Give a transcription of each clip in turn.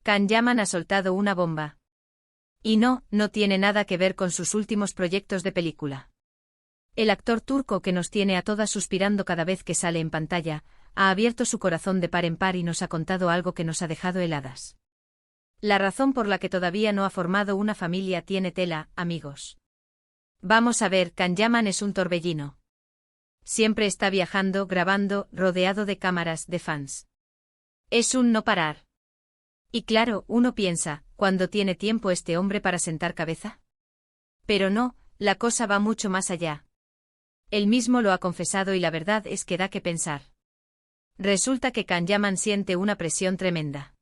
Can Yaman ha soltado una bomba. Y no tiene nada que ver con sus últimos proyectos de película. El actor turco que nos tiene a todas suspirando cada vez que sale en pantalla, ha abierto su corazón de par en par y nos ha contado algo que nos ha dejado heladas. La razón por la que todavía no ha formado una familia tiene tela, amigos. Vamos a ver, Can Yaman es un torbellino. Siempre está viajando, grabando, rodeado de cámaras, de fans. Es un no parar. Y claro, uno piensa, ¿cuándo tiene tiempo este hombre para sentar cabeza? Pero no, la cosa va mucho más allá. Él mismo lo ha confesado y la verdad es que da que pensar. Resulta que Can Yaman siente una presión tremenda.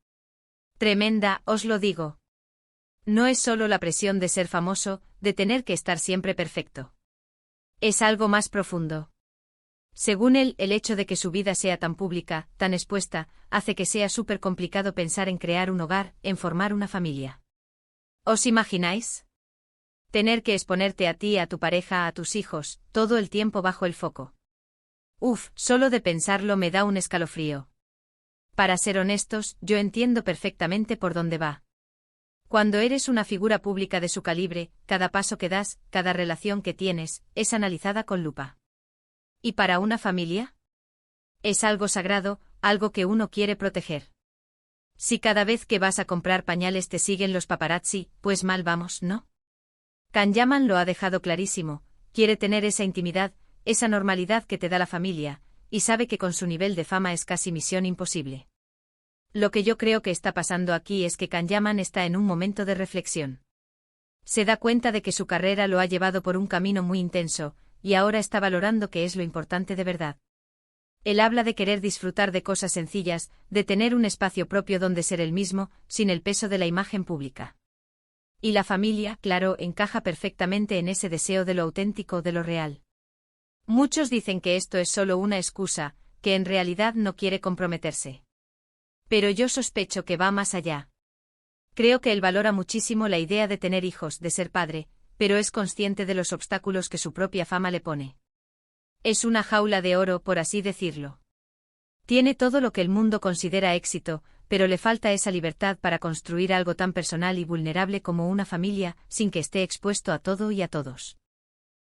Tremenda, os lo digo. No es solo la presión de ser famoso, de tener que estar siempre perfecto. Es algo más profundo. Según él, el hecho de que su vida sea tan pública, tan expuesta, hace que sea súper complicado pensar en crear un hogar, en formar una familia. ¿Os imagináis? Tener que exponerte a ti, a tu pareja, a tus hijos, todo el tiempo bajo el foco. Uf, solo de pensarlo me da un escalofrío. Para ser honestos, yo entiendo perfectamente por dónde va. Cuando eres una figura pública de su calibre, cada paso que das, cada relación que tienes, es analizada con lupa. ¿Y para una familia? Es algo sagrado, algo que uno quiere proteger. Si cada vez que vas a comprar pañales te siguen los paparazzi, pues mal vamos, ¿no? Can Yaman lo ha dejado clarísimo, quiere tener esa intimidad, esa normalidad que te da la familia, y sabe que con su nivel de fama es casi misión imposible. Lo que yo creo que está pasando aquí es que Can Yaman está en un momento de reflexión. Se da cuenta de que su carrera lo ha llevado por un camino muy intenso, y ahora está valorando qué es lo importante de verdad. Él habla de querer disfrutar de cosas sencillas, de tener un espacio propio donde ser él mismo, sin el peso de la imagen pública. Y la familia, claro, encaja perfectamente en ese deseo de lo auténtico, de lo real. Muchos dicen que esto es solo una excusa, que en realidad no quiere comprometerse. Pero yo sospecho que va más allá. Creo que él valora muchísimo la idea de tener hijos, de ser padre, pero es consciente de los obstáculos que su propia fama le pone. Es una jaula de oro, por así decirlo. Tiene todo lo que el mundo considera éxito, pero le falta esa libertad para construir algo tan personal y vulnerable como una familia, sin que esté expuesto a todo y a todos.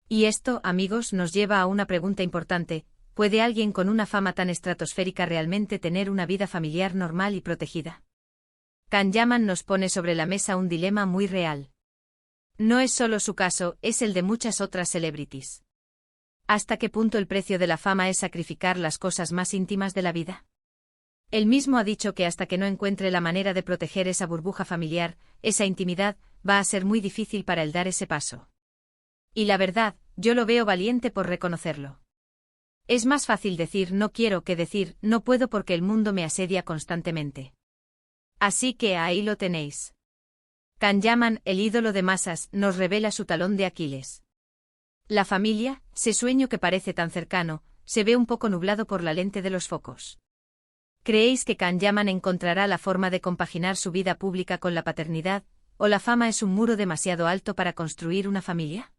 Y esto, amigos, nos lleva a una pregunta importante: ¿puede alguien con una fama tan estratosférica realmente tener una vida familiar normal y protegida? Can Yaman nos pone sobre la mesa un dilema muy real. No es solo su caso, es el de muchas otras celebrities. ¿Hasta qué punto el precio de la fama es sacrificar las cosas más íntimas de la vida? Él mismo ha dicho que hasta que no encuentre la manera de proteger esa burbuja familiar, esa intimidad, va a ser muy difícil para él dar ese paso. Y la verdad, yo lo veo valiente por reconocerlo. Es más fácil decir no quiero que decir no puedo porque el mundo me asedia constantemente. Así que ahí lo tenéis. Can Yaman, el ídolo de masas, nos revela su talón de Aquiles. La familia, ese sueño que parece tan cercano, se ve un poco nublado por la lente de los focos. ¿Creéis que Can Yaman encontrará la forma de compaginar su vida pública con la paternidad, o la fama es un muro demasiado alto para construir una familia?